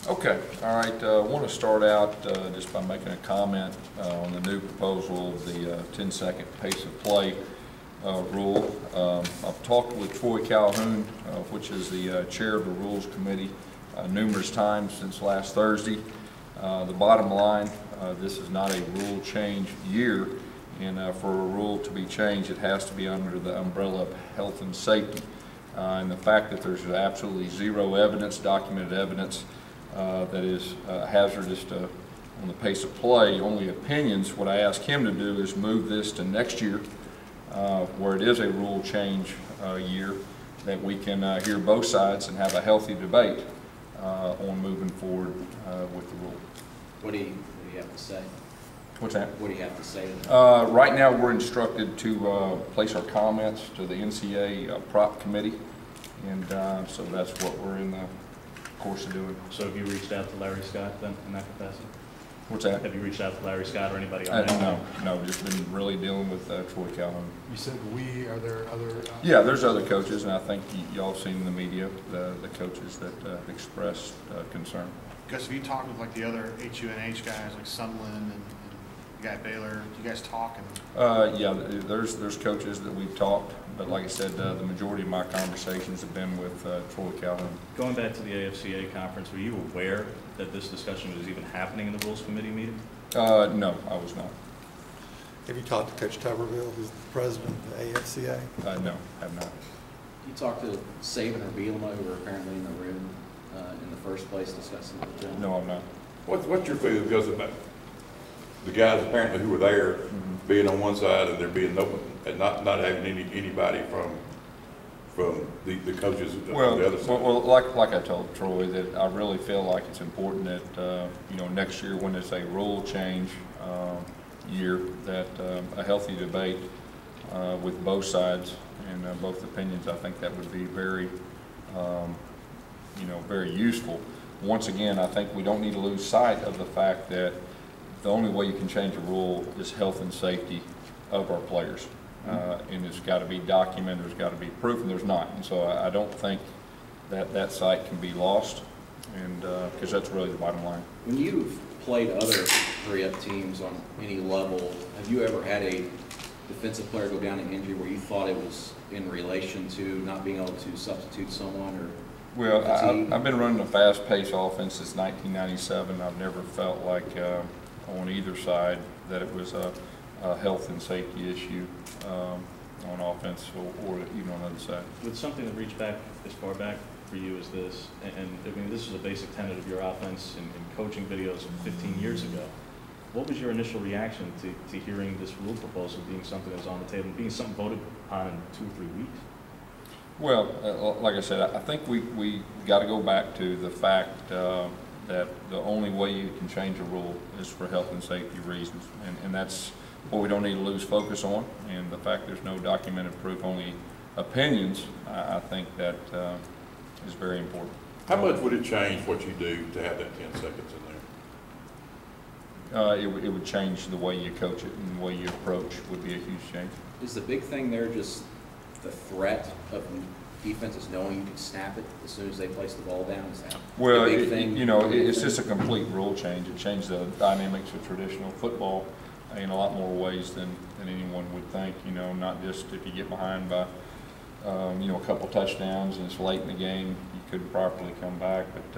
Okay, all right. I want to start out just by making a comment on the new proposal of the 10-second pace of play rule. I've talked with Troy Calhoun, which is the chair of the Rules Committee, numerous times since last Thursday. The bottom line, this is not a rule change year, and for a rule to be changed, it has to be under the umbrella of health and safety. And the fact that there's absolutely zero evidence, documented evidence, that is hazardous on the pace of play, only opinions. What I ask him to do is move this to next year, where it is a rule change year, that we can hear both sides and have a healthy debate on moving forward with the rule. What do you have to say? What's that? What do you have to say to that? Right now we're instructed to place our comments to the NCAA prop committee, and so that's what we're in the course of doing. So have you reached out to Larry Scott then in that capacity? What's that? Have you reached out to Larry Scott or anybody on that? No, just been really dealing with Troy Calhoun. You said we, are there other? Yeah, there's other coaches, and I think y'all have seen in the media the coaches that expressed concern. Gus, have you talked with like the other HUNH guys like Sumlin and the guy at Baylor? Do you guys talk? Yeah, there's coaches that we've talked, but like I said, the majority of my conversations have been with Troy Calhoun. Going back to the AFCA conference, were you aware that this discussion was even happening in the Rules Committee meeting? No, I was not. Have you talked to Coach Tuberville, who's the president of the AFCA? No, have not. You talked to Saban or Bielema, who were apparently in the room in the first place discussing the gentleman? No, I'm not. What's your feeling, Gus, about the guys apparently who were there being on one side and there being no, and not having anybody from the coaches on the other side? Well, like I told Troy, that I really feel like it's important that next year when it's a rule change year, that a healthy debate with both sides and both opinions, I think that would be very very useful. Once again, I think we don't need to lose sight of the fact that the only way you can change a rule is health and safety of our players. And it's got to be documented, there's got to be proof, and there's not. And so I don't think that site can be lost, and because that's really the bottom line. When you've played other 3-up teams on any level, have you ever had a defensive player go down in injury where you thought it was in relation to not being able to substitute someone or? Well, I've been running a fast-paced offense since 1997. I've never felt like on either side that it was a health and safety issue on offense or even on the other side. With something that reached back as far back for you as this, and I mean, this was a basic tenet of your offense in coaching videos 15 years ago. What was your initial reaction to hearing this rule proposal being something that was on the table and being something voted upon in 2 or 3 weeks? Well, like I said, I think we got to go back to the fact that the only way you can change a rule is for health and safety reasons, and that's what we don't need to lose focus on. And the fact there's no documented proof, only opinions, I think that is very important. How much would it change what you do to have that 10 seconds in there? It would change the way you coach it and the way you approach would be a huge change. Is the big thing there just the threat of defenses knowing you can snap it as soon as they place the ball down? Is that well, the big thing? It's just a complete rule change. It changed the dynamics of traditional football in a lot more ways than anyone would think. Not just if you get behind by a couple touchdowns and it's late in the game, you couldn't properly come back, but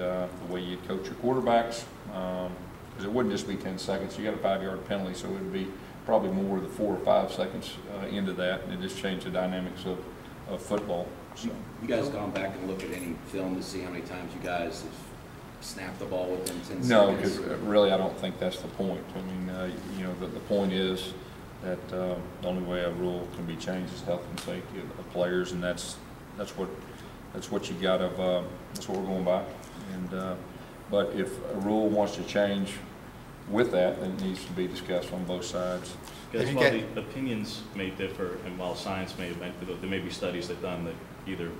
the way you coach your quarterbacks, because it wouldn't just be 10 seconds. You got a 5-yard penalty, so it would be probably more than 4 or 5 seconds into that, and it just changed the dynamics of football. So. You guys gone back and looked at any film to see how many times you guys have snapped the ball within 10 seconds? No, because really I don't think that's the point. I mean, the point is that the only way a rule can be changed is health and safety of players, and that's what you got of that's what we're going by. And but if a rule wants to change with that, then it needs to be discussed on both sides. Because while the opinions may differ, and while science may have, there may be studies that done that either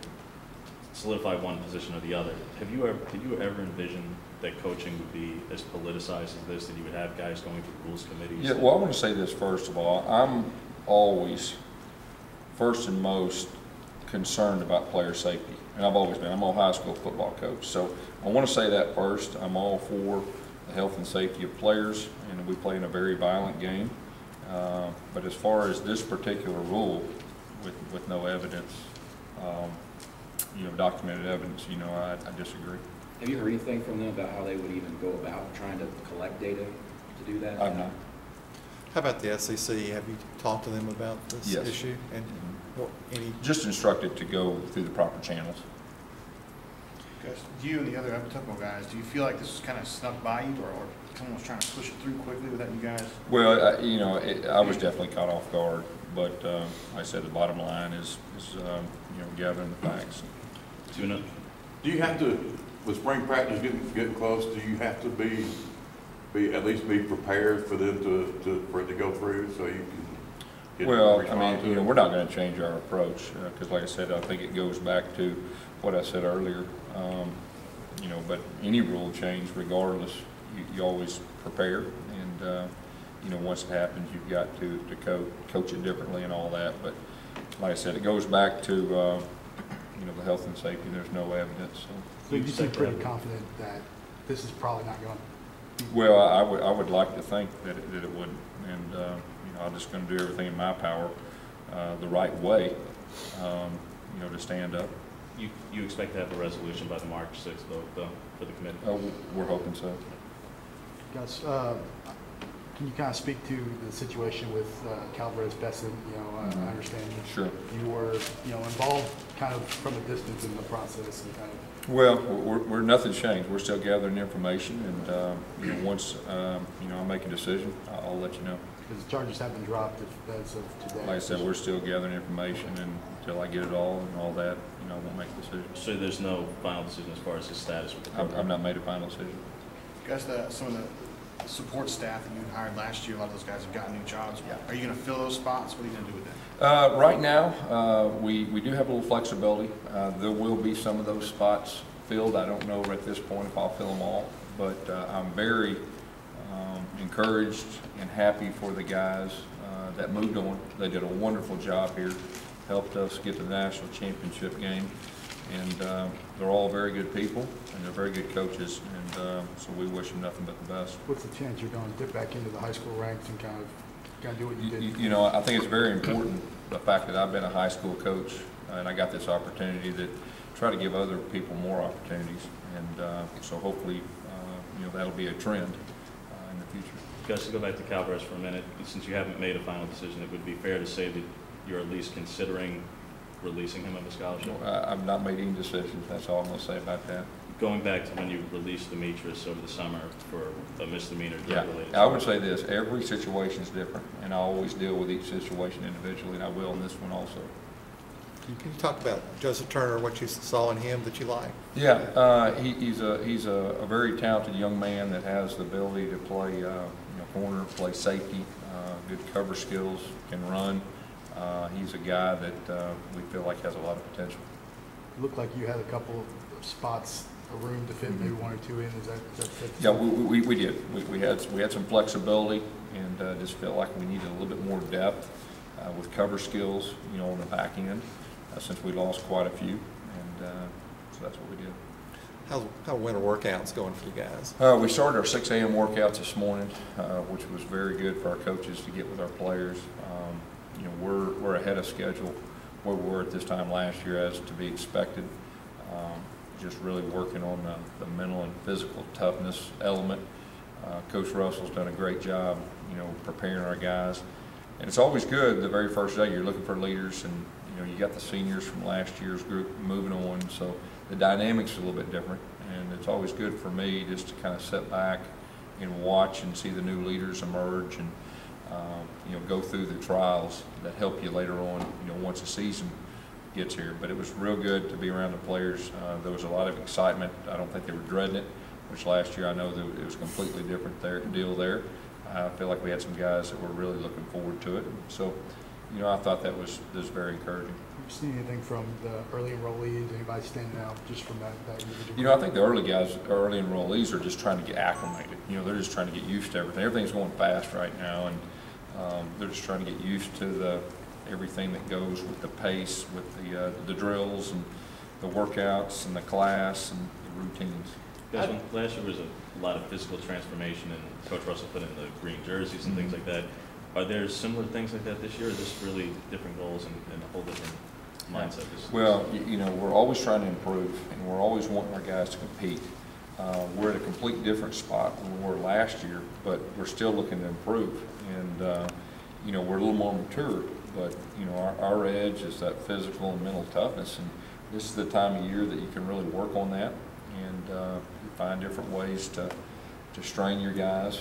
solidify one position or the other. Did you ever envision that coaching would be as politicized as this, that you would have guys going through rules committees? Yeah, well, I want to say this first of all. I'm always, first and most, concerned about player safety, and I've always been. I'm a high school football coach, so I want to say that first. I'm all for the health and safety of players, and we play in a very violent game. But as far as this particular rule, with no evidence, documented evidence, I disagree. Have you heard anything from them about how they would even go about trying to collect data to do that? I've not. How about the SEC? Have you talked to them about this Yes. issue? And any? Just instructed to go through the proper channels. Gus, you and the other up-tempo guys, do you feel like this was kind of snuck by you, or someone was trying to push it through quickly without you guys? Well, I was definitely caught off guard, but like I said, the bottom line is gathering the facts. Do Do you have to, with spring practice getting close, do you have to be at least be prepared for them for it to go through so you can respond to it? We're not going to change our approach because, like I said, I think it goes back to what I said earlier. But any rule change, regardless, you always prepare, and once it happens, you've got to coach it differently and all that. But like I said, it goes back to the health and safety. There's no evidence. So you seem pretty confident that this is probably not going. Well, I would like to think that it wouldn't, and I'm just going to do everything in my power, the right way, to stand up. you expect to have a resolution by the March 6th vote, though, for the committee? We're hoping so. Gus, can you kind of speak to the situation with Calvarez Bessent? I understand that Sure. you were involved kind of from a distance in the process and kind of. Well, we're nothing's changed. We're still gathering information, and once I make a decision, I'll let you know. Because the charges have been dropped as of today. Like I said, we're still gathering information, and until I get it all and all that, I won't make a decision. So there's no final decision as far as his status with the program? I've not made a final decision. Gus, some of the support staff that you hired last year, a lot of those guys have gotten new jobs. Yeah. Are you going to fill those spots? What are you going to do with them? Right now, we do have a little flexibility. There will be some of those spots filled. I don't know at this point if I'll fill them all, but I'm very encouraged and happy for the guys that moved on. They did a wonderful job here, helped us get to the national championship game, and they're all very good people, and they're very good coaches, and so we wish them nothing but the best. What's the chance you're going to dip back into the high school ranks and kind of do what you did? I think it's very important, the fact that I've been a high school coach and I got this opportunity, that try to give other people more opportunities, and so hopefully that'll be a trend in the future. Gus, to go back to Calvarez for a minute, since you haven't made a final decision, it would be fair to say that you're at least considering releasing him of a scholarship? I've not made any decisions. That's all I'm going to say about that. Going back to when you released Demetrius over the summer for a misdemeanor drug-related. I would say this: every situation is different, and I always deal with each situation individually, and I will in this one also. Can you talk about Joseph Turner, what you saw in him that you like? Yeah, he's a very talented young man that has the ability to play corner, play safety, good cover skills, can run. He's a guy that we feel like has a lot of potential. It looked like you had a couple of spots, a room to fit maybe one or two in. Is that fair? Yeah, we did. We had some flexibility, and just felt like we needed a little bit more depth with cover skills, on the back end, since we lost quite a few, and so that's what we did. How winter workouts going for you guys? We started our 6 a.m. workouts this morning, which was very good for our coaches to get with our players. We're ahead of schedule where we were at this time last year, as to be expected. Just really working on the mental and physical toughness element. Coach Russell's done a great job, preparing our guys. And it's always good the very first day. You're looking for leaders, and you got the seniors from last year's group moving on, so the dynamics are a little bit different. And it's always good for me just to kind of sit back and watch and see the new leaders emerge, and go through the trials that help you later on, once the season gets here. But it was real good to be around the players. There was a lot of excitement. I don't think they were dreading it, which last year I know that it was a completely different deal there. I feel like we had some guys that were really looking forward to it. So, I thought that was very encouraging. Have you seen anything from the early enrollees? Anybody standing out just from that individual? I think the early enrollees are just trying to get acclimated. They're just trying to get used to everything. Everything's going fast right now, and they're just trying to get used to the everything that goes with the pace, with the drills and the workouts and the class and the routines. Guys, last year was a lot of physical transformation, and Coach Russell put in the green jerseys and things like that. Are there similar things like that this year, or is this really different goals and a whole different mindset? Well, you know, we're always trying to improve, and we're always wanting our guys to compete. We're at a complete different spot than we were last year, but we're still looking to improve. And, you know, we're a little more mature, but, you know, our edge is that physical and mental toughness. And this is the time of year that you can really work on that and find different ways to strain your guys,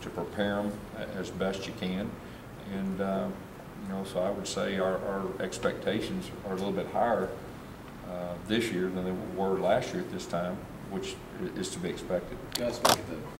to prepare them as best you can. And, you know, so I would say our expectations are a little bit higher this year than they were last year at this time, which is to be expected. Guys, back at the